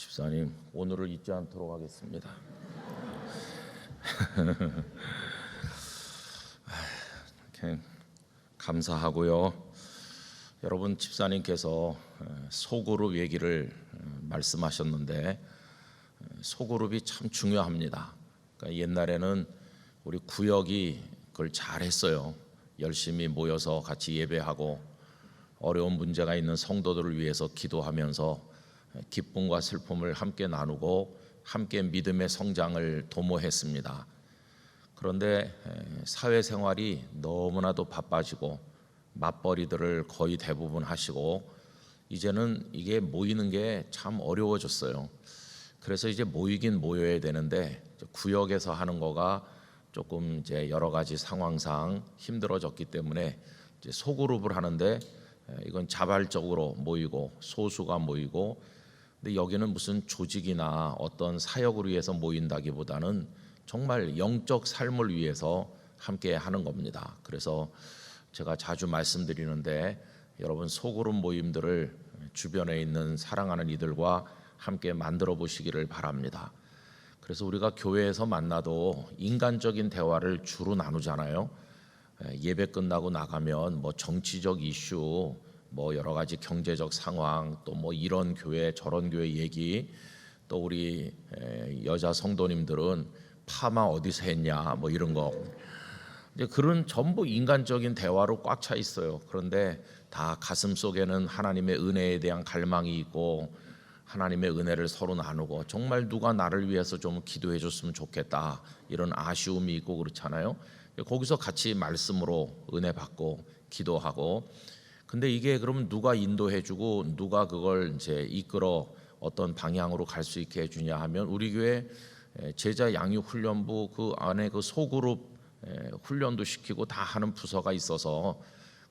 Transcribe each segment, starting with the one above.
집사님, 오늘을 잊지 않도록 하겠습니다. 감사하고요. 여러분, 집사님께서 소그룹 얘기를 말씀하셨는데 소그룹이 참 중요합니다. 그러니까 옛날에는 우리 구역이 그걸 잘했어요. 열심히 모여서 같이 예배하고 어려운 문제가 있는 성도들을 위해서 기도하면서 기쁨과 슬픔을 함께 나누고 함께 믿음의 성장을 도모했습니다. 그런데 사회생활이 너무나도 바빠지고 맞벌이들을 거의 대부분 하시고 이제는 이게 모이는 게 참 어려워졌어요. 그래서 이제 모이긴 모여야 되는데 구역에서 하는 거가 조금 이제 여러 가지 상황상 힘들어졌기 때문에 이제 소그룹을 하는데 이건 자발적으로 모이고 소수가 모이고, 근데 여기는 무슨 조직이나 어떤 사역을 위해서 모인다기보다는 정말 영적 삶을 위해서 함께 하는 겁니다. 그래서 제가 자주 말씀드리는데 여러분, 소그룹 모임들을 주변에 있는 사랑하는 이들과 함께 만들어 보시기를 바랍니다. 그래서 우리가 교회에서 만나도 인간적인 대화를 주로 나누잖아요. 예배 끝나고 나가면 뭐 정치적 이슈, 뭐 여러 가지 경제적 상황, 또 뭐 이런 교회 저런 교회 얘기, 또 우리 여자 성도님들은 파마 어디서 했냐 뭐 이런 거, 이제 그런 전부 인간적인 대화로 꽉 차 있어요. 그런데 다 가슴 속에는 하나님의 은혜에 대한 갈망이 있고 하나님의 은혜를 서로 나누고 정말 누가 나를 위해서 좀 기도해 줬으면 좋겠다 이런 아쉬움이 있고 그렇잖아요. 거기서 같이 말씀으로 은혜 받고 기도하고, 근데 이게 그러면 누가 인도해 주고 누가 그걸 이제 이끌어 어떤 방향으로 갈 수 있게 해주냐 하면 우리 교회 제자 양육 훈련부 그 안에 그 소그룹 훈련도 시키고 다 하는 부서가 있어서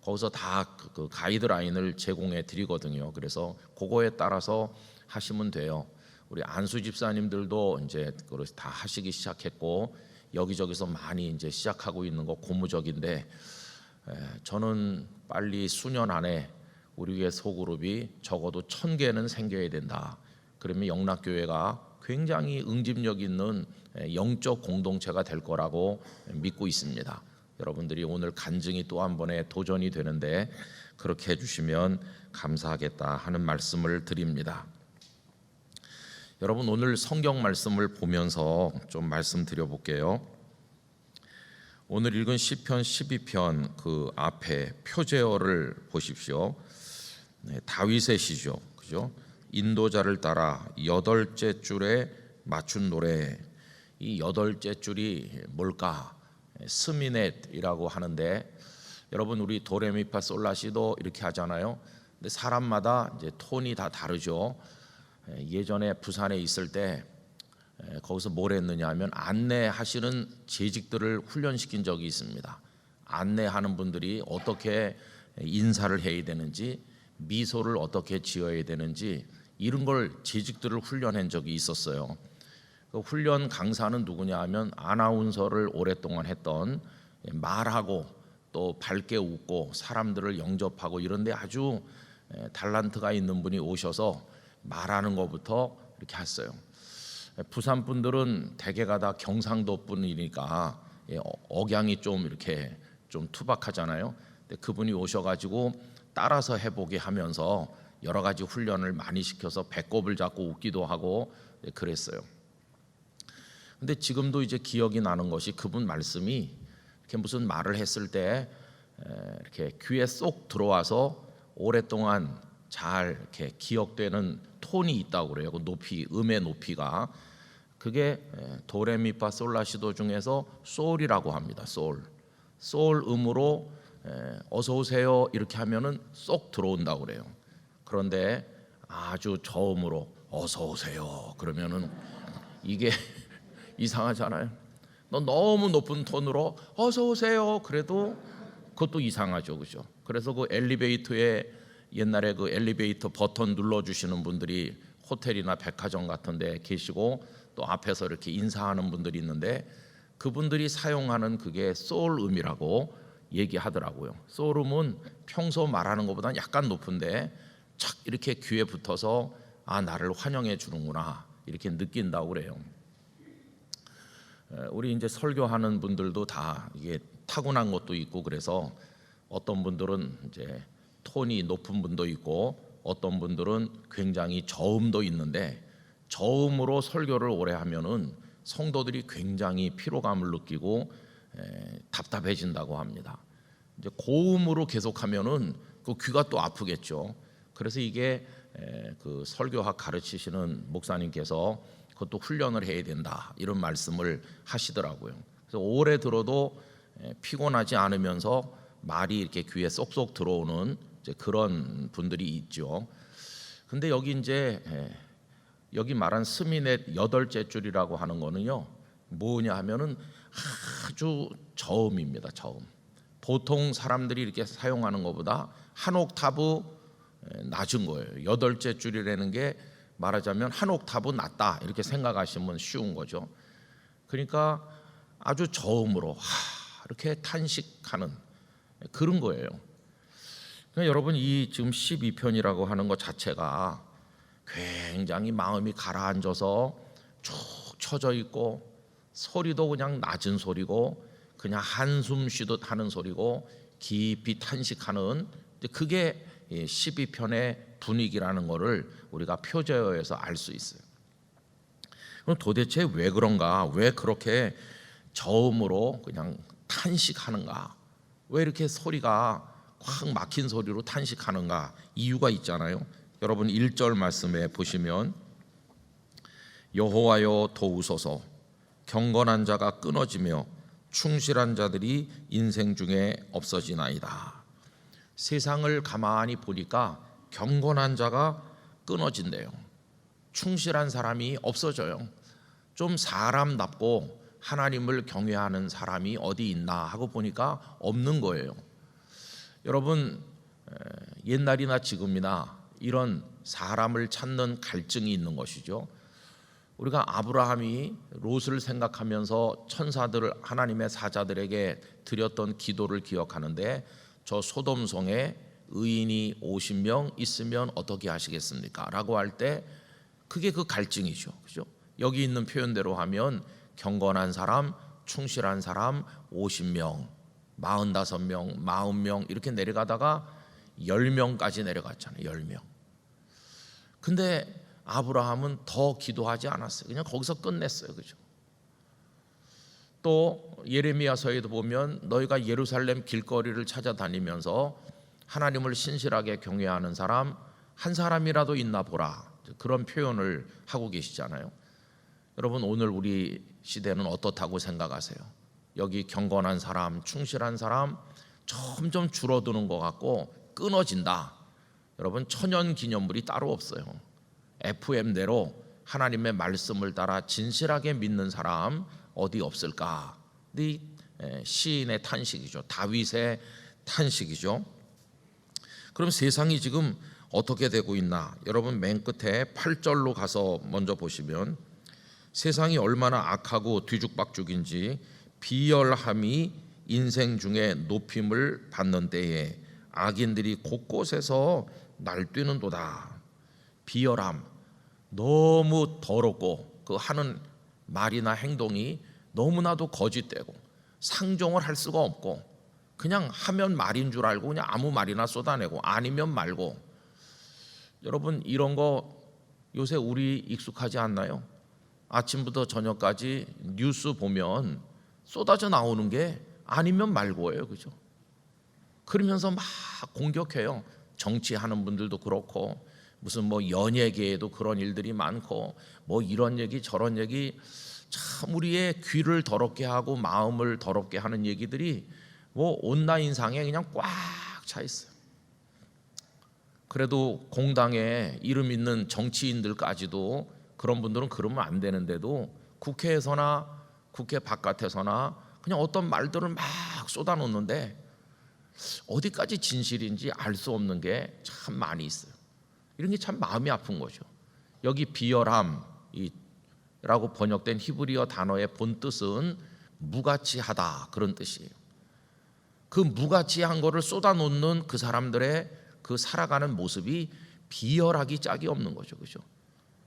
거기서 다 그 가이드라인을 제공해 드리거든요. 그래서 그거에 따라서 하시면 돼요. 우리 안수 집사님들도 이제 그걸 다 하시기 시작했고 여기저기서 많이 이제 시작하고 있는 거 고무적인데, 저는 빨리 수년 안에 우리 교회 소그룹이 적어도 1000개는 생겨야 된다. 그러면 영락교회가 굉장히 응집력 있는 영적 공동체가 될 거라고 믿고 있습니다. 여러분들이 오늘 간증이 또 한 번의 도전이 되는데 그렇게 해주시면 감사하겠다 하는 말씀을 드립니다. 여러분, 오늘 성경 말씀을 보면서 좀 말씀드려 볼게요. 오늘 읽은 시편 12편 그 앞에 표제어를 보십시오. 다윗의 시죠, 그죠? 인도자를 따라 8째 줄에 맞춘 노래. 이 8째 줄이 뭘까? 스미넷이라고 하는데, 여러분 우리 도레미파 솔라시도 이렇게 하잖아요. 근데 사람마다 이제 톤이 다 다르죠. 예전에 부산에 있을 때 거기서 뭘 했느냐 하면 안내하시는 재직들을 훈련시킨 적이 있습니다. 안내하는 분들이 어떻게 인사를 해야 되는지, 미소를 어떻게 지어야 되는지 이런 걸 재직들을 훈련한 적이 있었어요. 그 훈련 강사는 누구냐 하면 아나운서를 오랫동안 했던, 말하고 또 밝게 웃고 사람들을 영접하고 이런데 아주 달란트가 있는 분이 오셔서 말하는 것부터 이렇게 했어요. 부산 분들은 대개가 다 경상도 분이니까 억양이 좀 이렇게 좀 투박하잖아요. 근데 그분이 오셔가지고 따라서 해보게 하면서 여러 가지 훈련을 많이 시켜서 배꼽을 잡고 웃기도 하고 그랬어요. 근데 지금도 이제 기억이 나는 것이 그분 말씀이 이렇게 무슨 말을 했을 때 이렇게 귀에 쏙 들어와서 오랫동안 잘 이렇게 기억되는 톤이 있다고 그래요. 그 높이, 음의 높이가 그게 도레미파 솔라시도 중에서 솔이라고 합니다. 솔 음으로 어서 오세요 이렇게 하면은 쏙 들어온다고 그래요. 그런데 아주 저음으로 어서 오세요 그러면은 이게 이상하잖아요. 너무 높은 톤으로 어서 오세요 그래도 그것도 이상하죠, 그죠? 그래서 그 엘리베이터에 옛날에 그 엘리베이터 버튼 눌러주시는 분들이 호텔이나 백화점 같은 데 계시고 또 앞에서 이렇게 인사하는 분들이 있는데 그분들이 사용하는 그게 소울음이라고 얘기하더라고요. 소울음은 평소 말하는 것보다 약간 높은데 착 이렇게 귀에 붙어서 나를 환영해 주는구나 이렇게 느낀다고 그래요. 우리 이제 설교하는 분들도 다 이게 타고난 것도 있고, 그래서 어떤 분들은 이제 톤이 높은 분도 있고 어떤 분들은 굉장히 저음도 있는데, 저음으로 설교를 오래 하면은 성도들이 굉장히 피로감을 느끼고 답답해진다고 합니다. 이제 고음으로 계속하면은 그 귀가 또 아프겠죠. 그래서 이게 그 설교학 가르치시는 목사님께서 그것도 훈련을 해야 된다 이런 말씀을 하시더라고요. 그래서 오래 들어도 피곤하지 않으면서 말이 이렇게 귀에 쏙쏙 들어오는 이제 그런 분들이 있죠. 근데 여기 말한 스미넷 8째 줄이라고 하는 거는요, 뭐냐 하면은 아주 저음입니다. 저음. 보통 사람들이 이렇게 사용하는 것보다 한 옥타브 낮은 거예요. 8째 줄이라는 게 말하자면 한 옥타브 낮다 이렇게 생각하시면 쉬운 거죠. 그러니까 아주 저음으로 이렇게 탄식하는 그런 거예요. 그러니까 여러분, 이 지금 12편이라고 하는 것 자체가 굉장히 마음이 가라앉아서 쭉 쳐져 있고, 소리도 그냥 낮은 소리고 그냥 한숨 쉬듯 하는 소리고 깊이 탄식하는, 그게 12편의 분위기라는 것을 우리가 표제어에서 알 수 있어요. 그럼 도대체 왜 그런가? 왜 그렇게 저음으로 그냥 탄식하는가? 왜 이렇게 소리가 확 막힌 소리로 탄식하는가? 이유가 있잖아요. 여러분 1절 말씀에 보시면 여호와여 도우소서, 경건한 자가 끊어지며 충실한 자들이 인생 중에 없어지나이다. 세상을 가만히 보니까 경건한 자가 끊어진대요. 충실한 사람이 없어져요. 좀 사람답고 하나님을 경외하는 사람이 어디 있나 하고 보니까 없는 거예요. 여러분, 옛날이나 지금이나 이런 사람을 찾는 갈증이 있는 것이죠. 우리가 아브라함이 롯을 생각하면서 천사들, 하나님의 사자들에게 드렸던 기도를 기억하는데, 저 소돔성에 의인이 50명 있으면 어떻게 하시겠습니까? 라고 할 때 그게 그 갈증이죠. 그죠? 여기 있는 표현대로 하면 경건한 사람, 충실한 사람 50명, 45명, 40명 이렇게 내려가다가 10명까지 내려갔잖아요. 10명. 근데 아브라함은 더 기도하지 않았어요. 그냥 거기서 끝냈어요. 그죠? 또 예레미야서에도 보면 너희가 예루살렘 길거리를 찾아다니면서 하나님을 신실하게 경외하는 사람 한 사람이라도 있나 보라, 그런 표현을 하고 계시잖아요. 여러분, 오늘 우리 시대는 어떻다고 생각하세요? 여기 경건한 사람, 충실한 사람 점점 줄어드는 것 같고 끊어진다. 여러분, 천연기념물이 따로 없어요. FM대로 하나님의 말씀을 따라 진실하게 믿는 사람 어디 없을까? 이 시인의 탄식이죠. 다윗의 탄식이죠. 그럼 세상이 지금 어떻게 되고 있나? 여러분, 맨 끝에 8절로 가서 먼저 보시면 세상이 얼마나 악하고 뒤죽박죽인지 비열함이 인생 중에 높임을 받는 때에 악인들이 곳곳에서 날뛰는도다. 비열함, 너무 더럽고 그 하는 말이나 행동이 너무나도 거짓되고 상종을 할 수가 없고 그냥 하면 말인 줄 알고 그냥 아무 말이나 쏟아내고 아니면 말고. 여러분, 이런 거 요새 우리 익숙하지 않나요? 아침부터 저녁까지 뉴스 보면 쏟아져 나오는 게 아니면 말고예요. 그죠? 그러면서 막 공격해요. 정치하는 분들도 그렇고 무슨 뭐 연예계에도 그런 일들이 많고 뭐 이런 얘기 저런 얘기, 참 우리의 귀를 더럽게 하고 마음을 더럽게 하는 얘기들이 뭐 온라인상에 그냥 꽉 차 있어요. 그래도 공당에 이름 있는 정치인들까지도 그런 분들은 그러면 안 되는데도 국회에서나 국회 바깥에서나 그냥 어떤 말들을 막 쏟아놓는데 어디까지 진실인지 알 수 없는 게 참 많이 있어요. 이런 게 참 마음이 아픈 거죠. 여기 비열함이라고 번역된 히브리어 단어의 본 뜻은 무가치하다, 그런 뜻이에요. 그 무가치한 거를 쏟아놓는 그 사람들의 그 살아가는 모습이 비열하기 짝이 없는 거죠. 그죠?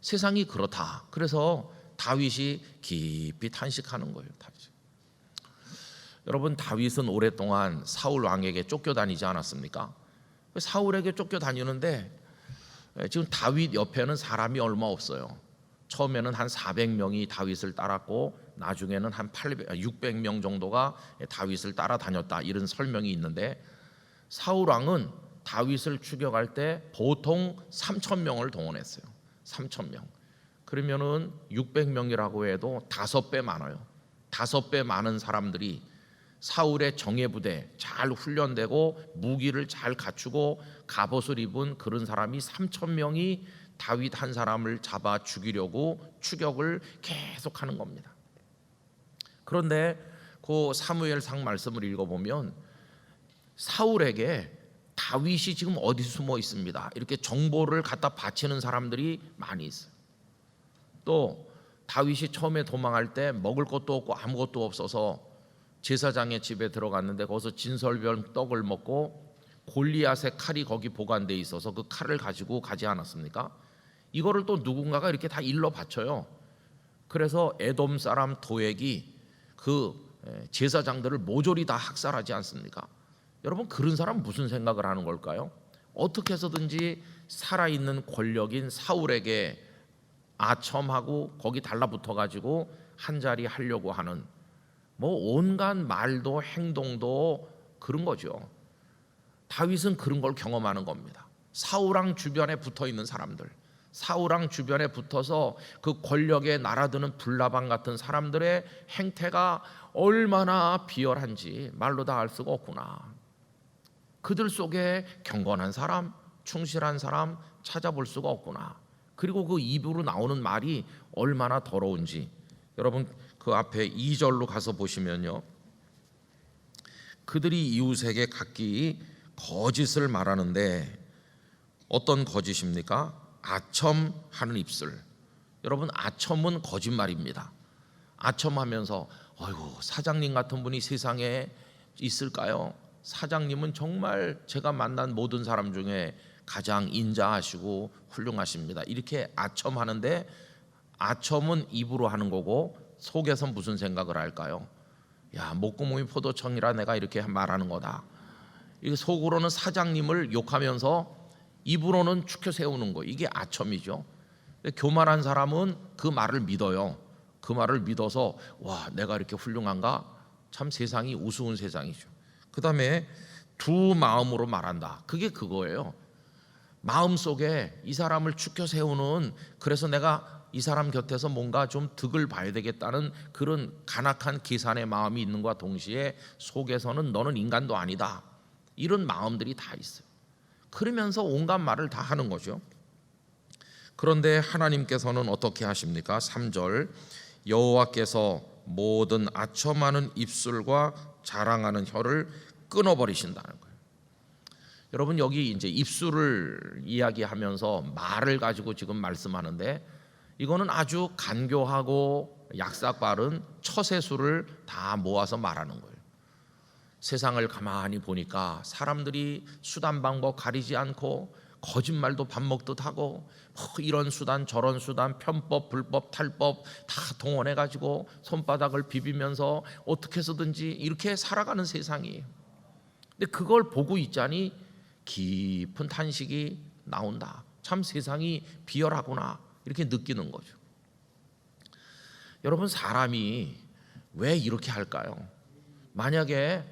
세상이 그렇다. 그래서 다윗이 깊이 탄식하는 거예요. 여러분, 다윗은 오랫동안 사울 왕에게 쫓겨다니지 않았습니까? 사울에게 쫓겨다니는데 지금 다윗 옆에는 사람이 얼마 없어요. 처음에는 한 400명이 다윗을 따랐고 나중에는 한 600명 정도가 다윗을 따라다녔다, 이런 설명이 있는데, 사울 왕은 다윗을 추격할 때 보통 3,000명을 동원했어요. 3,000명. 그러면은 600명이라고 해도 5배 많아요. 5배 많은 사람들이 사울의 정예부대, 잘 훈련되고 무기를 잘 갖추고 갑옷을 입은 그런 사람이 3,000명이 다윗 한 사람을 잡아 죽이려고 추격을 계속하는 겁니다. 그런데 그 사무엘상 말씀을 읽어보면 사울에게 다윗이 지금 어디 숨어 있습니다, 이렇게 정보를 갖다 바치는 사람들이 많이 있어요. 또 다윗이 처음에 도망할 때 먹을 것도 없고 아무것도 없어서 제사장의 집에 들어갔는데 거기서 진설별 떡을 먹고 골리앗의 칼이 거기 보관돼 있어서 그 칼을 가지고 가지 않았습니까? 이거를 또 누군가가 이렇게 다 일러 바쳐요. 그래서 에돔 사람 도액이 그 제사장들을 모조리 다 학살하지 않습니까? 여러분, 그런 사람 무슨 생각을 하는 걸까요? 어떻게 해서든지 살아있는 권력인 사울에게 아첨하고 거기 달라붙어 가지고 한 자리 하려고 하는, 뭐 온갖 말도 행동도 그런 거죠. 다윗은 그런 걸 경험하는 겁니다. 사울왕 주변에 붙어 있는 사람들, 사울왕 주변에 붙어서 그 권력에 날아드는 불나방 같은 사람들의 행태가 얼마나 비열한지 말로 다 알 수가 없구나. 그들 속에 경건한 사람, 충실한 사람 찾아볼 수가 없구나. 그리고 그 입으로 나오는 말이 얼마나 더러운지, 여러분 그 앞에 2절로 가서 보시면요, 그들이 이웃에게 각기 거짓을 말하는데 어떤 거짓입니까? 아첨하는 입술. 여러분, 아첨은 거짓말입니다. 아첨하면서 아이고, 사장님 같은 분이 세상에 있을까요? 사장님은 정말 제가 만난 모든 사람 중에 가장 인자하시고 훌륭하십니다, 이렇게 아첨하는데, 아첨은 입으로 하는 거고 속에서 무슨 생각을 할까요? 야, 목구멍이 포도청이라 내가 이렇게 말하는 거다. 이게 속으로는 사장님을 욕하면서 입으로는 추켜 세우는 거, 이게 아첨이죠. 교만한 사람은 그 말을 믿어요. 그 말을 믿어서 와, 내가 이렇게 훌륭한가? 참 세상이 우스운 세상이죠. 그 다음에 두 마음으로 말한다. 그게 그거예요. 마음속에 이 사람을 추켜 세우는, 그래서 내가 이 사람 곁에서 뭔가 좀 득을 봐야 되겠다는 그런 간악한 계산의 마음이 있는 것과 동시에 속에서는 너는 인간도 아니다, 이런 마음들이 다 있어요. 그러면서 온갖 말을 다 하는 거죠. 그런데 하나님께서는 어떻게 하십니까? 3절, 여호와께서 모든 아첨하는 입술과 자랑하는 혀를 끊어버리신다는 거예요. 여러분, 여기 이제 입술을 이야기하면서 말을 가지고 지금 말씀하는데, 이거는 아주 간교하고 약삭 바른 처세술을 다 모아서 말하는 거예요. 세상을 가만히 보니까 사람들이 수단 방법 가리지 않고 거짓말도 밥 먹듯 하고 이런 수단 저런 수단, 편법 불법 탈법 다 동원해 가지고 손바닥을 비비면서 어떻게 해서든지 이렇게 살아가는 세상이에요. 근데 그걸 보고 있자니 깊은 탄식이 나온다. 참 세상이 비열하구나, 이렇게 느끼는 거죠. 여러분, 사람이 왜 이렇게 할까요? 만약에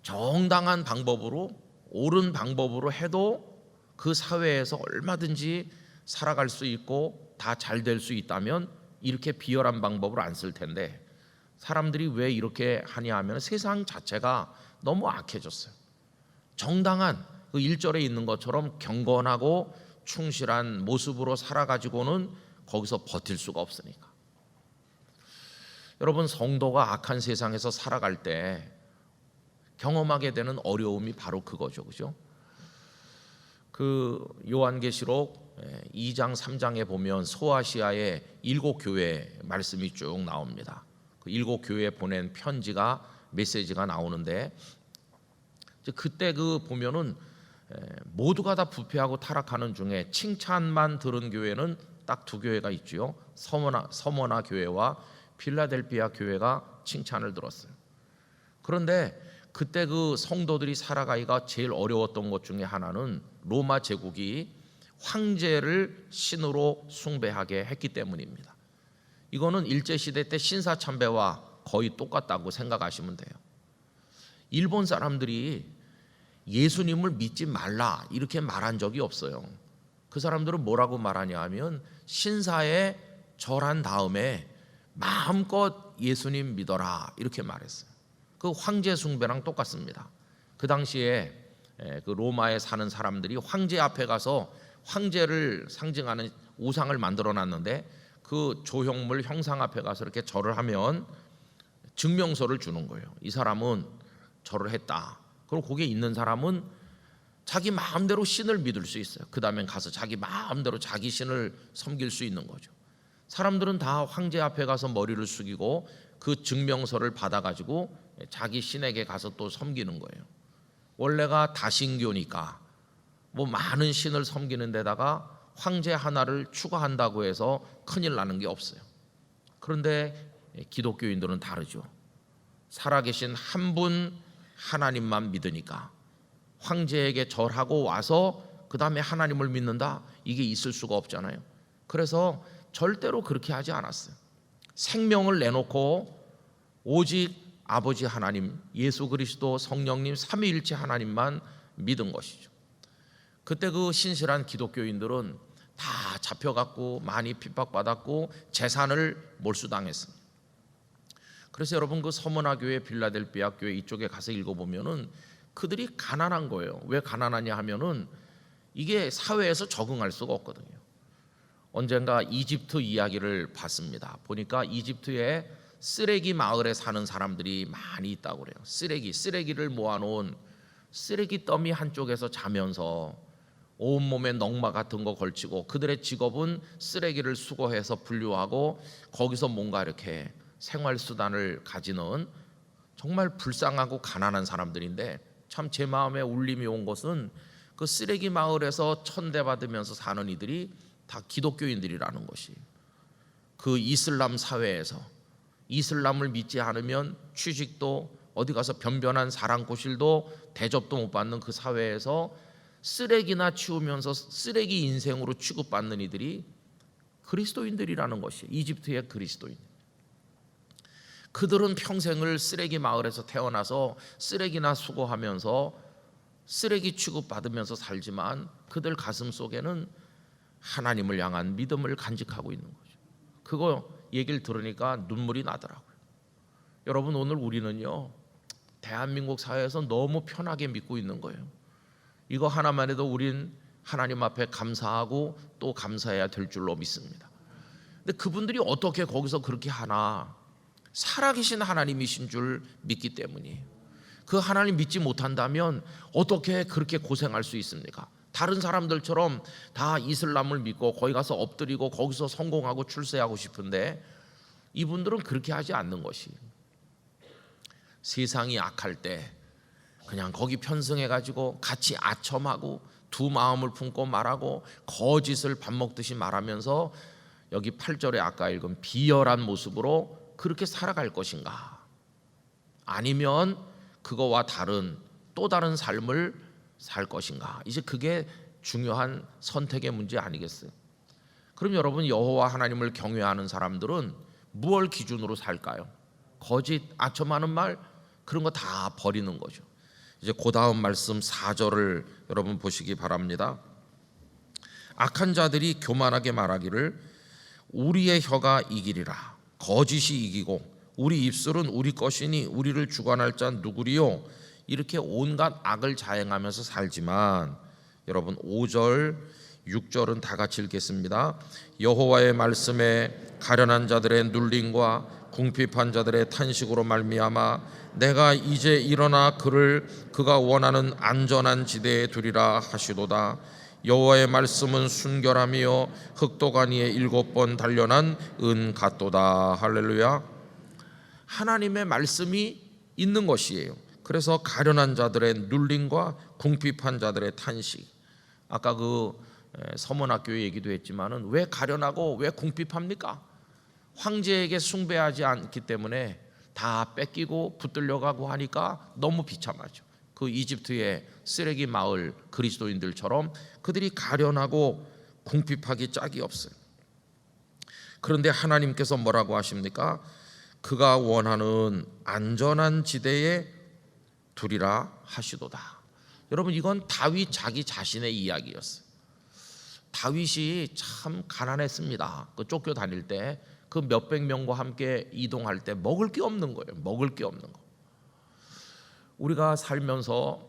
정당한 방법으로, 옳은 방법으로 해도 그 사회에서 얼마든지 살아갈 수 있고 다 잘 될 수 있다면 이렇게 비열한 방법을 안 쓸 텐데, 사람들이 왜 이렇게 하냐 하면 세상 자체가 너무 악해졌어요. 정당한 그 1절에 있는 것처럼 경건하고 충실한 모습으로 살아가지고는 거기서 버틸 수가 없으니까. 여러분, 성도가 악한 세상에서 살아갈 때 경험하게 되는 어려움이 바로 그거죠, 그죠? 그 요한계시록 2장 3장에 보면 소아시아의 7교회 말씀이 쭉 나옵니다. 그 7교회에 보낸 편지가, 메시지가 나오는데, 그때 그 보면은 모두가 다 부패하고 타락하는 중에 칭찬만 들은 교회는 딱 두 교회가 있지요. 서머나 교회와 필라델피아 교회가 칭찬을 들었어요. 그런데 그때 그 성도들이 살아가기가 제일 어려웠던 것 중에 하나는 로마 제국이 황제를 신으로 숭배하게 했기 때문입니다. 이거는 일제시대 때 신사참배와 거의 똑같다고 생각하시면 돼요. 일본 사람들이 예수님을 믿지 말라 이렇게 말한 적이 없어요. 그 사람들은 뭐라고 말하냐 하면 신사에 절한 다음에 마음껏 예수님 믿어라 이렇게 말했어요. 그 황제 숭배랑 똑같습니다. 그 당시에 그 로마에 사는 사람들이 황제 앞에 가서 황제를 상징하는 우상을 만들어 놨는데 그 조형물 형상 앞에 가서 이렇게 절을 하면 증명서를 주는 거예요. 이 사람은 절을 했다. 그럼 거기에 있는 사람은 자기 마음대로 신을 믿을 수 있어요. 그 다음에 가서 자기 마음대로 자기 신을 섬길 수 있는 거죠. 사람들은 다 황제 앞에 가서 머리를 숙이고 그 증명서를 받아가지고 자기 신에게 가서 또 섬기는 거예요. 원래가 다신교니까 뭐 많은 신을 섬기는 데다가 황제 하나를 추가한다고 해서 큰일 나는 게 없어요. 그런데 기독교인들은 다르죠. 살아계신 한 분 하나님만 믿으니까 황제에게 절하고 와서 그 다음에 하나님을 믿는다? 이게 있을 수가 없잖아요. 그래서 절대로 그렇게 하지 않았어요. 생명을 내놓고 오직 아버지 하나님, 예수 그리스도, 성령님, 삼위일체 하나님만 믿은 것이죠. 그때 그 신실한 기독교인들은 다 잡혀갔고 많이 핍박받았고 재산을 몰수당했습니다. 그래서 여러분 그 서머나 교회, 필라델피아 교회 이쪽에 가서 읽어보면은 그들이 가난한 거예요. 왜 가난하냐 하면은 이게 사회에서 적응할 수가 없거든요. 언젠가 이집트 이야기를 봤습니다. 보니까 이집트에 쓰레기 마을에 사는 사람들이 많이 있다고 그래요. 쓰레기를 모아놓은 쓰레기 더미 한쪽에서 자면서 온몸에 넝마 같은 거 걸치고 그들의 직업은 쓰레기를 수거해서 분류하고 거기서 뭔가 이렇게 생활수단을 가지는 정말 불쌍하고 가난한 사람들인데 참 제 마음에 울림이 온 것은 그 쓰레기 마을에서 천대받으면서 사는 이들이 다 기독교인들이라는 것이, 그 이슬람 사회에서 이슬람을 믿지 않으면 취직도 어디 가서 변변한 사랑코실도 대접도 못 받는 그 사회에서 쓰레기나 치우면서 쓰레기 인생으로 취급받는 이들이 그리스도인들이라는 것이, 이집트의 그리스도인. 그들은 평생을 쓰레기 마을에서 태어나서 쓰레기나 수거하면서 쓰레기 취급받으면서 살지만 그들 가슴 속에는 하나님을 향한 믿음을 간직하고 있는 거죠. 그거 얘기를 들으니까 눈물이 나더라고요. 여러분, 오늘 우리는요 대한민국 사회에서 너무 편하게 믿고 있는 거예요. 이거 하나만 해도 우린 하나님 앞에 감사하고 또 감사해야 될 줄로 믿습니다. 근데 그분들이 어떻게 거기서 그렇게 하나? 살아계신 하나님이신 줄 믿기 때문이에요. 그 하나님 믿지 못한다면 어떻게 그렇게 고생할 수 있습니까? 다른 사람들처럼 다 이슬람을 믿고 거기 가서 엎드리고 거기서 성공하고 출세하고 싶은데 이분들은 그렇게 하지 않는 것이, 세상이 악할 때 그냥 거기 편승해가지고 같이 아첨하고 두 마음을 품고 말하고 거짓을 밥 먹듯이 말하면서 여기 8절에 아까 읽은 비열한 모습으로 그렇게 살아갈 것인가, 아니면 그거와 다른 또 다른 삶을 살 것인가. 이제 그게 중요한 선택의 문제 아니겠어요? 그럼 여러분, 여호와 하나님을 경외하는 사람들은 무엇을 기준으로 살까요? 거짓, 아첨하는 말, 그런 거 다 버리는 거죠. 이제 그 다음 말씀 4절을 여러분 보시기 바랍니다. 악한 자들이 교만하게 말하기를 우리의 혀가 이기리라. 거짓이 이기고 우리 입술은 우리 것이니 우리를 주관할 자 누구리요? 이렇게 온갖 악을 자행하면서 살지만, 여러분 5절 6절은 다 같이 읽겠습니다. 여호와의 말씀에 가련한 자들의 눌림과 궁핍한 자들의 탄식으로 말미암아 내가 이제 일어나 그가 원하는 안전한 지대에 두리라 하시도다. 여호와의 말씀은 순결하며 흑도가니에 7번 단련한 은 같도다. 할렐루야. 하나님의 말씀이 있는 것이에요. 그래서 가련한 자들의 눌림과 궁핍한 자들의 탄식, 아까 그 서문학교 얘기도 했지만은 왜 가련하고 왜 궁핍합니까? 황제에게 숭배하지 않기 때문에 다 뺏기고 붙들려가고 하니까 너무 비참하죠. 그 이집트의 쓰레기 마을 그리스도인들처럼 그들이 가련하고 궁핍하기 짝이 없어요. 그런데 하나님께서 뭐라고 하십니까? 그가 원하는 안전한 지대에 두리라 하시도다. 여러분, 이건 다윗 자기 자신의 이야기였어요. 다윗이 참 가난했습니다. 그 쫓겨 다닐 때 그 몇백 명과 함께 이동할 때 먹을 게 없는 거예요. 먹을 게 없는 거. 우리가 살면서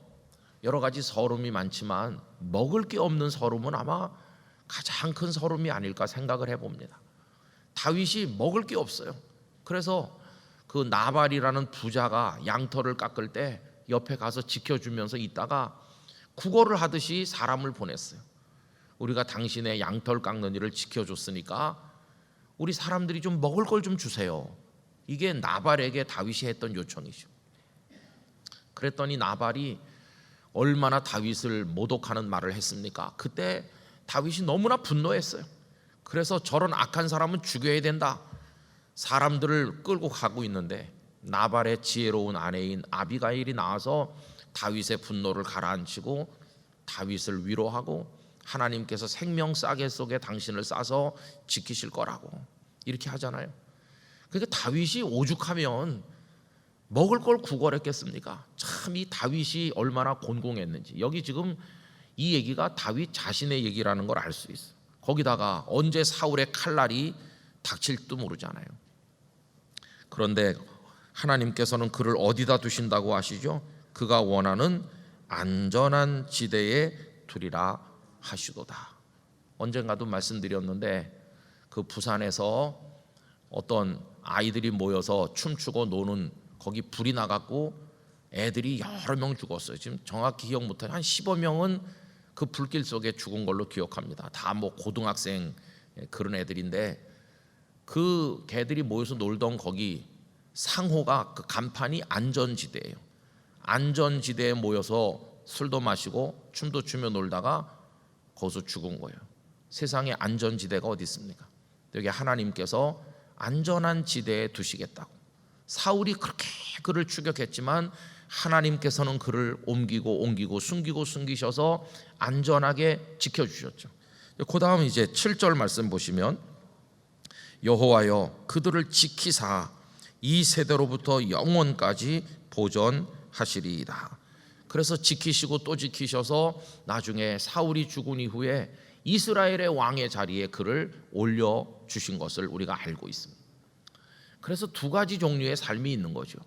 여러 가지 서름이 많지만 먹을 게 없는 서름은 아마 가장 큰 서름이 아닐까 생각을 해봅니다. 다윗이 먹을 게 없어요. 그래서 그 나발이라는 부자가 양털을 깎을 때 옆에 가서 지켜주면서 있다가 구걸을 하듯이 사람을 보냈어요. 우리가 당신의 양털 깎는 일을 지켜줬으니까 우리 사람들이 좀 먹을 걸 좀 주세요. 이게 나발에게 다윗이 했던 요청이죠. 그랬더니 나발이 얼마나 다윗을 모독하는 말을 했습니까? 그때 다윗이 너무나 분노했어요. 그래서 저런 악한 사람은 죽여야 된다. 사람들을 끌고 가고 있는데 나발의 지혜로운 아내인 아비가일이 나와서 다윗의 분노를 가라앉히고 다윗을 위로하고 하나님께서 생명 싸개 속에 당신을 싸서 지키실 거라고 이렇게 하잖아요. 그러니까 다윗이 오죽하면 먹을 걸 구걸했겠습니까? 참 이 다윗이 얼마나 곤공했는지. 여기 지금 이 얘기가 다윗 자신의 얘기라는 걸 알 수 있어요. 거기다가 언제 사울의 칼날이 닥칠지도 모르잖아요. 그런데 하나님께서는 그를 어디다 두신다고 하시죠? 그가 원하는 안전한 지대에 두리라 하시도다. 언젠가도 말씀드렸는데 그 부산에서 어떤 아이들이 모여서 춤추고 노는 거기 불이 나갔고 애들이 여러 명 죽었어요. 지금 정확히 기억 못해요. 한 15명은 그 불길 속에 죽은 걸로 기억합니다. 다 뭐 고등학생 그런 애들인데 그 개들이 모여서 놀던 거기 상호가 그 간판이 안전지대예요. 안전지대에 모여서 술도 마시고 춤도 추며 놀다가 거기서 죽은 거예요. 세상에 안전지대가 어디 있습니까? 여기 하나님께서 안전한 지대에 두시겠다고. 사울이 그렇게 그를 추격했지만 하나님께서는 그를 옮기고 숨기셔서 안전하게 지켜주셨죠. 그 다음 이제 7절 말씀 보시면 여호와여 그들을 지키사 이 세대로부터 영원까지 보존하시리이다. 그래서 지키시고 또 지키셔서 나중에 사울이 죽은 이후에 이스라엘의 왕의 자리에 그를 올려주신 것을 우리가 알고 있습니다. 그래서 두 가지 종류의 삶이 있는 거죠.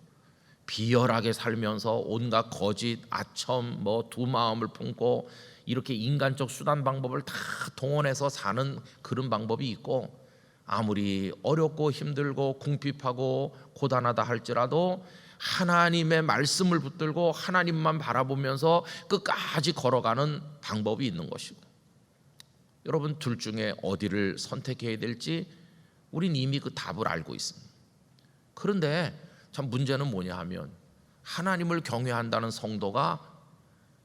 비열하게 살면서 온갖 거짓, 아첨, 두 마음을 품고 이렇게 인간적 수단 방법을 다 동원해서 사는 그런 방법이 있고, 아무리 어렵고 힘들고 궁핍하고 고단하다 할지라도 하나님의 말씀을 붙들고 하나님만 바라보면서 끝까지 걸어가는 방법이 있는 것이고, 여러분 둘 중에 어디를 선택해야 될지 우린 이미 그 답을 알고 있습니다. 그런데 참 문제는 뭐냐 하면 하나님을 경외한다는 성도가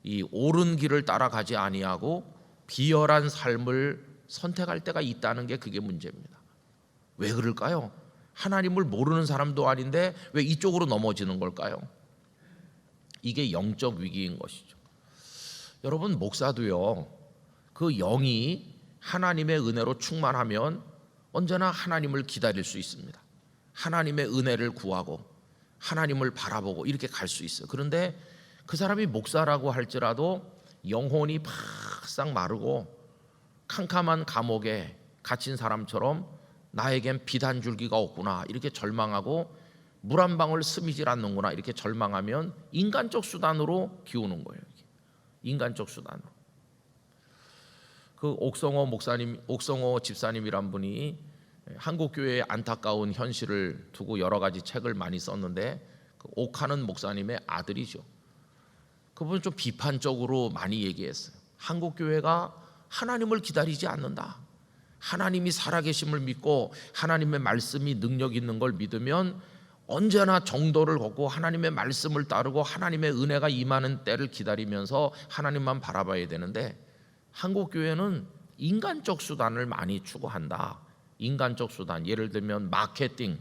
이 옳은 길을 따라가지 아니하고 비열한 삶을 선택할 때가 있다는 게 그게 문제입니다. 왜 그럴까요? 하나님을 모르는 사람도 아닌데 왜 이쪽으로 넘어지는 걸까요? 이게 영적 위기인 것이죠. 여러분 목사도요, 그 영이 하나님의 은혜로 충만하면 언제나 하나님을 기다릴 수 있습니다. 하나님의 은혜를 구하고 하나님을 바라보고 이렇게 갈 수 있어요. 그런데 그 사람이 목사라고 할지라도 영혼이 바싹 마르고 캄캄한 감옥에 갇힌 사람처럼 나에겐 빛 한 줄기가 없구나 이렇게 절망하고 물 한 방울 스미질 않는구나 이렇게 절망하면 인간적 수단으로 기우는 거예요. 인간적 수단으로. 그 옥성호 집사님이란 분이 한국교회의 안타까운 현실을 두고 여러 가지 책을 많이 썼는데 그 옥하는 목사님의 아들이죠. 그분은 좀 비판적으로 많이 얘기했어요. 한국교회가 하나님을 기다리지 않는다. 하나님이 살아계심을 믿고 하나님의 말씀이 능력 있는 걸 믿으면 언제나 정도를 걷고 하나님의 말씀을 따르고 하나님의 은혜가 임하는 때를 기다리면서 하나님만 바라봐야 되는데 한국교회는 인간적 수단을 많이 추구한다. 인간적 수단, 예를 들면 마케팅,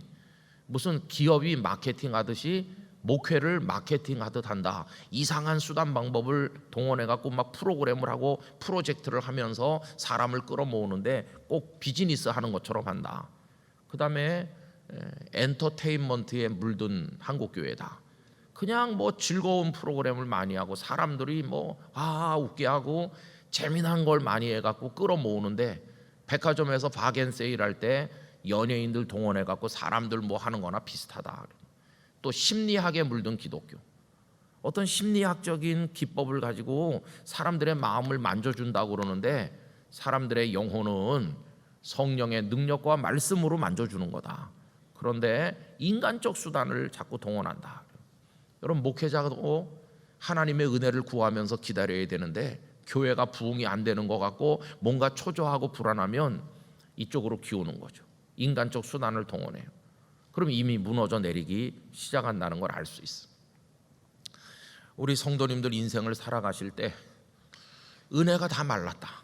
무슨 기업이 마케팅 하듯이 목회를 마케팅 하듯 한다. 이상한 수단 방법을 동원해 갖고 막 프로그램을 하고 프로젝트를 하면서 사람을 끌어모으는데 꼭 비즈니스 하는 것처럼 한다. 그 다음에 엔터테인먼트에 물든 한국교회다. 그냥 뭐 즐거운 프로그램을 많이 하고 사람들이 뭐 웃게 하고 재미난 걸 많이 해갖고 끌어모으는데, 백화점에서 바겐세일 할 때 연예인들 동원해 갖고 사람들 뭐 하는 거나 비슷하다. 또 심리학에 물든 기독교, 어떤 심리학적인 기법을 가지고 사람들의 마음을 만져준다고 그러는데, 사람들의 영혼은 성령의 능력과 말씀으로 만져주는 거다. 그런데 인간적 수단을 자꾸 동원한다. 여러분, 목회자도 하나님의 은혜를 구하면서 기다려야 되는데 교회가 부흥이 안 되는 것 같고 뭔가 초조하고 불안하면 이쪽으로 기우는 거죠. 인간적 수단을 동원해요. 그럼 이미 무너져 내리기 시작한다는 걸 알 수 있어. 우리 성도님들 인생을 살아가실 때 은혜가 다 말랐다,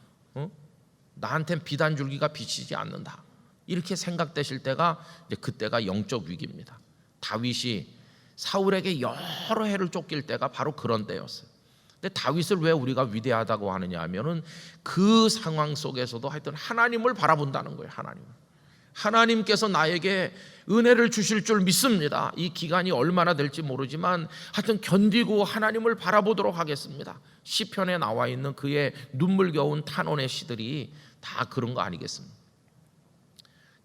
나한텐 비단 줄기가 비치지 않는다, 이렇게 생각되실 때가 이제 그때가 영적 위기입니다. 다윗이 사울에게 여러 해를 쫓길 때가 바로 그런 때였어요. 근데 다윗을 왜 우리가 위대하다고 하느냐 하면은 그 상황 속에서도 하여튼 하나님을 바라본다는 거예요. 하나님께서 나에게 은혜를 주실 줄 믿습니다. 이 기간이 얼마나 될지 모르지만 하여튼 견디고 하나님을 바라보도록 하겠습니다. 시편에 나와 있는 그의 눈물겨운 탄원의 시들이 다 그런 거 아니겠습니까?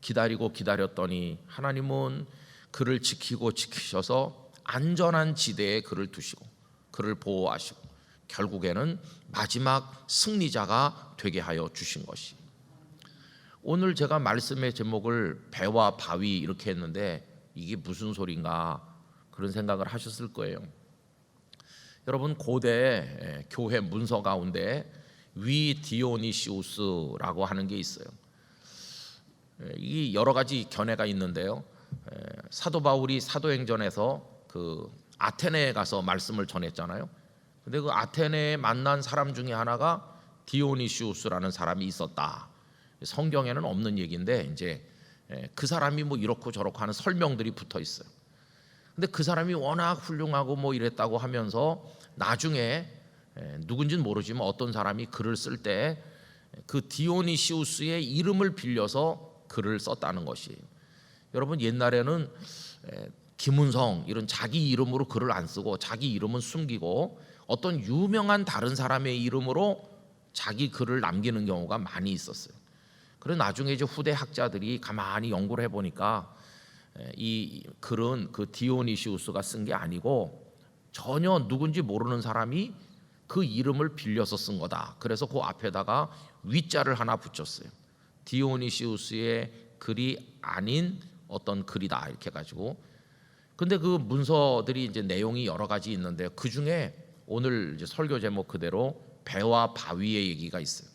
기다리고 기다렸더니 하나님은 그를 지키고 지키셔서 안전한 지대에 그를 두시고 그를 보호하시고 결국에는 마지막 승리자가 되게 하여 주신 것이. 오늘 제가 말씀의 제목을 배와 바위 이렇게 했는데 이게 무슨 소린가 그런 생각을 하셨을 거예요. 여러분, 고대 교회 문서 가운데 위디오니시우스라고 하는 게 있어요. 이 여러 가지 견해가 있는데요. 사도 바울이 사도행전에서 그 아테네에 가서 말씀을 전했잖아요. 근데 그 아테네에 만난 사람 중에 하나가 디오니시우스라는 사람이 있었다. 성경에는 없는 얘기인데 이제 그 사람이 뭐 이렇고 저렇고 하는 설명들이 붙어 있어요. 근데 그 사람이 워낙 훌륭하고 뭐 이랬다고 하면서 나중에 누군지는 모르지만 어떤 사람이 글을 쓸 때 그 디오니시우스의 이름을 빌려서 글을 썼다는 것이에요. 여러분, 옛날에는 김은성 이런 자기 이름으로 글을 안 쓰고 자기 이름은 숨기고 어떤 유명한 다른 사람의 이름으로 자기 글을 남기는 경우가 많이 있었어요. 그래서 나중에 이제 후대 학자들이 가만히 연구를 해보니까 이 글은 그 디오니시우스가 쓴 게 아니고 전혀 누군지 모르는 사람이 그 이름을 빌려서 쓴 거다. 그래서 그 앞에다가 위자를 하나 붙였어요. 디오니시우스의 글이 아닌 어떤 글이다 이렇게 가지고. 근데 그 문서들이 이제 내용이 여러 가지 있는데 그 중에 오늘 이제 설교 제목 그대로 배와 바위의 얘기가 있어요.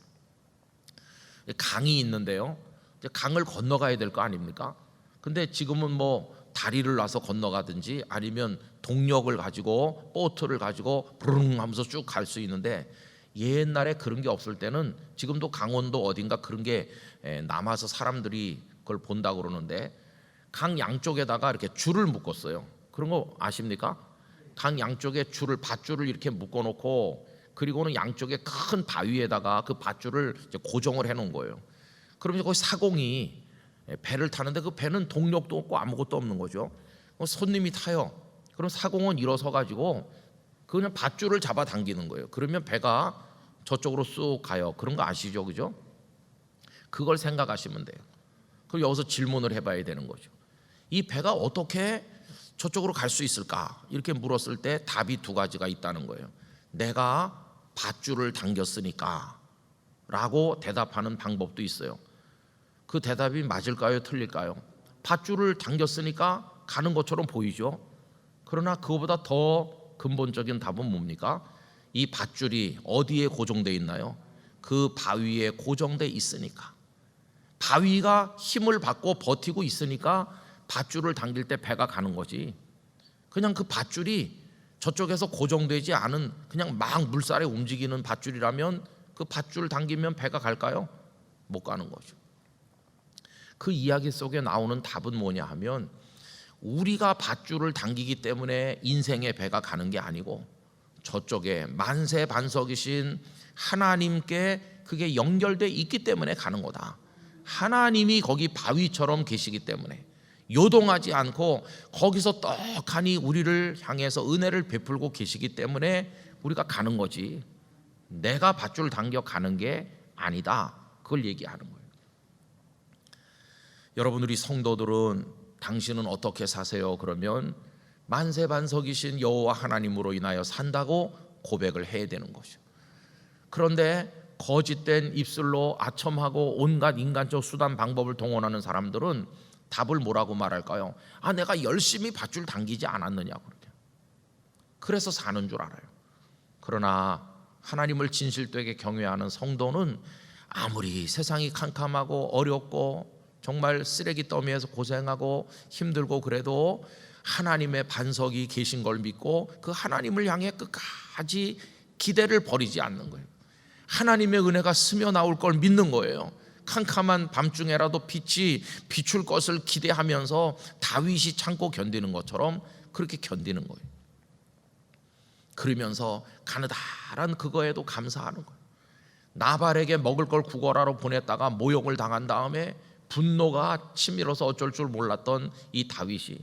강이 있는데요. 이제 강을 건너가야 될 거 아닙니까? 근데 지금은 뭐 다리를 놔서 건너가든지 아니면 동력을 가지고 보트를 가지고 부릉 하면서 쭉 갈 수 있는데, 옛날에 그런 게 없을 때는 지금도 강원도 어딘가 그런 게 남아서 사람들이 그걸 본다고 그러는데 강 양쪽에다가 이렇게 줄을 묶었어요. 그런 거 아십니까? 강 양쪽에 줄을, 밧줄을 이렇게 묶어놓고 그리고는 양쪽에 큰 바위에다가 그 밧줄을 이제 고정을 해놓은 거예요. 그러면 거기 사공이 배를 타는데 그 배는 동력도 없고 아무것도 없는 거죠. 손님이 타요. 그럼 사공은 일어서 가지고 그냥 밧줄을 잡아 당기는 거예요. 그러면 배가 저쪽으로 쑥 가요. 그런 거 아시죠, 그죠? 그걸 생각하시면 돼요. 그럼 여기서 질문을 해봐야 되는 거죠. 이 배가 어떻게 저쪽으로 갈 수 있을까? 이렇게 물었을 때 답이 두 가지가 있다는 거예요. 내가 밧줄을 당겼으니까 라고 대답하는 방법도 있어요. 그 대답이 맞을까요, 틀릴까요? 밧줄을 당겼으니까 가는 것처럼 보이죠. 그러나 그거보다 더 근본적인 답은 뭡니까? 이 밧줄이 어디에 고정되어 있나요? 그 바위에 고정되어 있으니까. 바위가 힘을 받고 버티고 있으니까 밧줄을 당길 때 배가 가는 거지. 그냥 그 밧줄이 저쪽에서 고정되지 않은 그냥 막 물살에 움직이는 밧줄이라면 그 밧줄 당기면 배가 갈까요? 못 가는 거죠. 그 이야기 속에 나오는 답은 뭐냐 하면 우리가 밧줄을 당기기 때문에 인생의 배가 가는 게 아니고 저쪽에 만세 반석이신 하나님께 그게 연결돼 있기 때문에 가는 거다. 하나님이 거기 바위처럼 계시기 때문에 요동하지 않고 거기서 떡하니 우리를 향해서 은혜를 베풀고 계시기 때문에 우리가 가는 거지, 내가 밧줄 당겨 가는 게 아니다. 그걸 얘기하는 거예요. 여러분, 우리 성도들은 당신은 어떻게 사세요? 그러면 만세반석이신 여호와 하나님으로 인하여 산다고 고백을 해야 되는 것이죠. 그런데 거짓된 입술로 아첨하고 온갖 인간적 수단 방법을 동원하는 사람들은 답을 뭐라고 말할까요? 내가 열심히 밧줄 당기지 않았느냐고. 그래서 사는 줄 알아요. 그러나 하나님을 진실되게 경외하는 성도는 아무리 세상이 캄캄하고 어렵고 정말 쓰레기 더미에서 고생하고 힘들고 그래도 하나님의 반석이 계신 걸 믿고 그 하나님을 향해 끝까지 기대를 버리지 않는 거예요. 하나님의 은혜가 스며 나올 걸 믿는 거예요. 캄캄한 밤중에라도 빛이 비출 것을 기대하면서 다윗이 참고 견디는 것처럼 그렇게 견디는 거예요. 그러면서 가느다란 그거에도 감사하는 거예요. 나발에게 먹을 걸 구걸하러 보냈다가 모욕을 당한 다음에 분노가 치밀어서 어쩔 줄 몰랐던 이 다윗이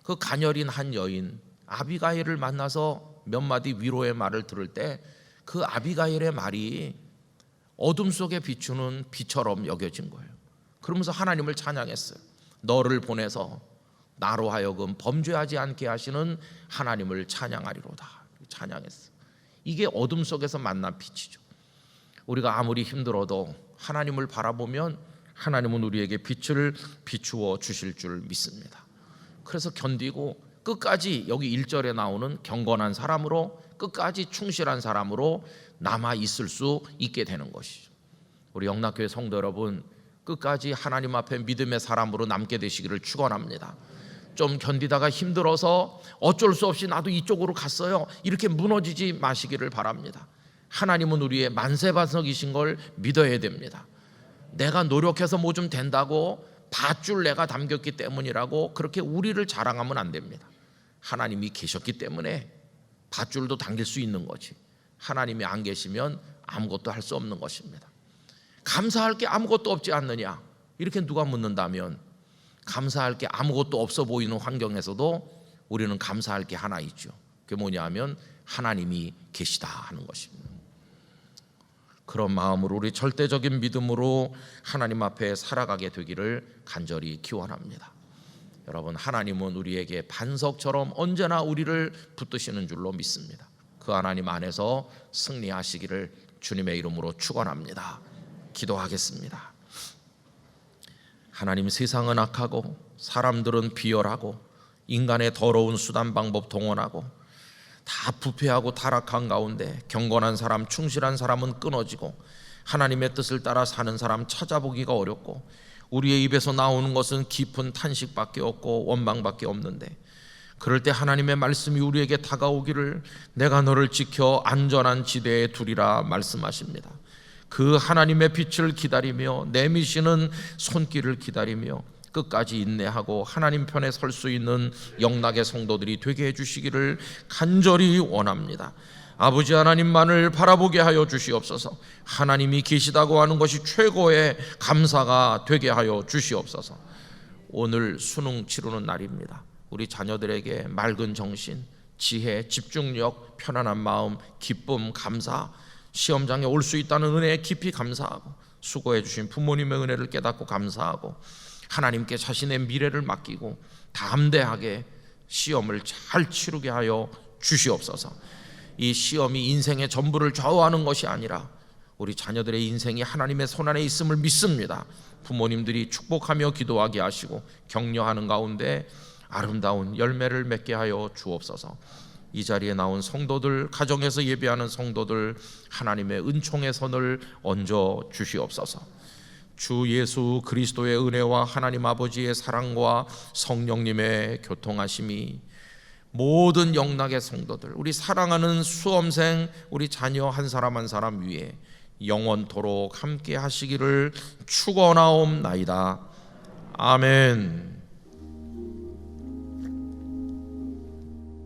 그 가녀린 한 여인 아비가일을 만나서 몇 마디 위로의 말을 들을 때 그 아비가일의 말이 어둠 속에 비추는 빛처럼 여겨진 거예요. 그러면서 하나님을 찬양했어요. 너를 보내서 나로 하여금 범죄하지 않게 하시는 하나님을 찬양하리로다. 찬양했어요. 이게 어둠 속에서 만난 빛이죠. 우리가 아무리 힘들어도 하나님을 바라보면 하나님은 우리에게 빛을 비추어 주실 줄 믿습니다. 그래서 견디고 끝까지 여기 1절에 나오는 경건한 사람으로 끝까지 충실한 사람으로 남아 있을 수 있게 되는 것이죠. 우리 영락교회 성도 여러분, 끝까지 하나님 앞에 믿음의 사람으로 남게 되시기를 축원합니다. 좀 견디다가 힘들어서 어쩔 수 없이 나도 이쪽으로 갔어요, 이렇게 무너지지 마시기를 바랍니다. 하나님은 우리의 만세반석이신 걸 믿어야 됩니다. 내가 노력해서 뭐 좀 된다고 밧줄 내가 담겼기 때문이라고 그렇게 우리를 자랑하면 안 됩니다. 하나님이 계셨기 때문에 밧줄도 당길 수 있는 거지, 하나님이 안 계시면 아무것도 할 수 없는 것입니다. 감사할 게 아무것도 없지 않느냐, 이렇게 누가 묻는다면 감사할 게 아무것도 없어 보이는 환경에서도 우리는 감사할 게 하나 있죠. 그게 뭐냐 하면 하나님이 계시다 하는 것입니다. 그런 마음으로 우리 절대적인 믿음으로 하나님 앞에 살아가게 되기를 간절히 기원합니다. 여러분, 하나님은 우리에게 반석처럼 언제나 우리를 붙드시는 줄로 믿습니다. 그 하나님 안에서 승리하시기를 주님의 이름으로 축원합니다. 기도하겠습니다. 하나님, 세상은 악하고 사람들은 비열하고 인간의 더러운 수단 방법 동원하고 다 부패하고 타락한 가운데 경건한 사람, 충실한 사람은 끊어지고 하나님의 뜻을 따라 사는 사람 찾아보기가 어렵고 우리의 입에서 나오는 것은 깊은 탄식밖에 없고 원망밖에 없는데, 그럴 때 하나님의 말씀이 우리에게 다가오기를 내가 너를 지켜 안전한 지대에 두리라 말씀하십니다. 그 하나님의 빛을 기다리며 내미시는 손길을 기다리며 끝까지 인내하고 하나님 편에 설 수 있는 영락의 성도들이 되게 해주시기를 간절히 원합니다. 아버지 하나님만을 바라보게 하여 주시옵소서. 하나님이 계시다고 하는 것이 최고의 감사가 되게 하여 주시옵소서. 오늘 수능 치르는 날입니다. 우리 자녀들에게 맑은 정신, 지혜, 집중력, 편안한 마음, 기쁨, 감사, 시험장에 올 수 있다는 은혜에 깊이 감사하고 수고해 주신 부모님의 은혜를 깨닫고 감사하고 하나님께 자신의 미래를 맡기고 담대하게 시험을 잘 치르게 하여 주시옵소서. 이 시험이 인생의 전부를 좌우하는 것이 아니라 우리 자녀들의 인생이 하나님의 손안에 있음을 믿습니다. 부모님들이 축복하며 기도하게 하시고 격려하는 가운데 아름다운 열매를 맺게 하여 주옵소서. 이 자리에 나온 성도들, 가정에서 예배하는 성도들, 하나님의 은총의 선을 얹어 주시옵소서. 주 예수 그리스도의 은혜와 하나님 아버지의 사랑과 성령님의 교통하심이 모든 영락의 성도들, 우리 사랑하는 수험생, 우리 자녀 한 사람 한 사람 위에 영원토록 함께 하시기를 축원하옵나이다. 아멘.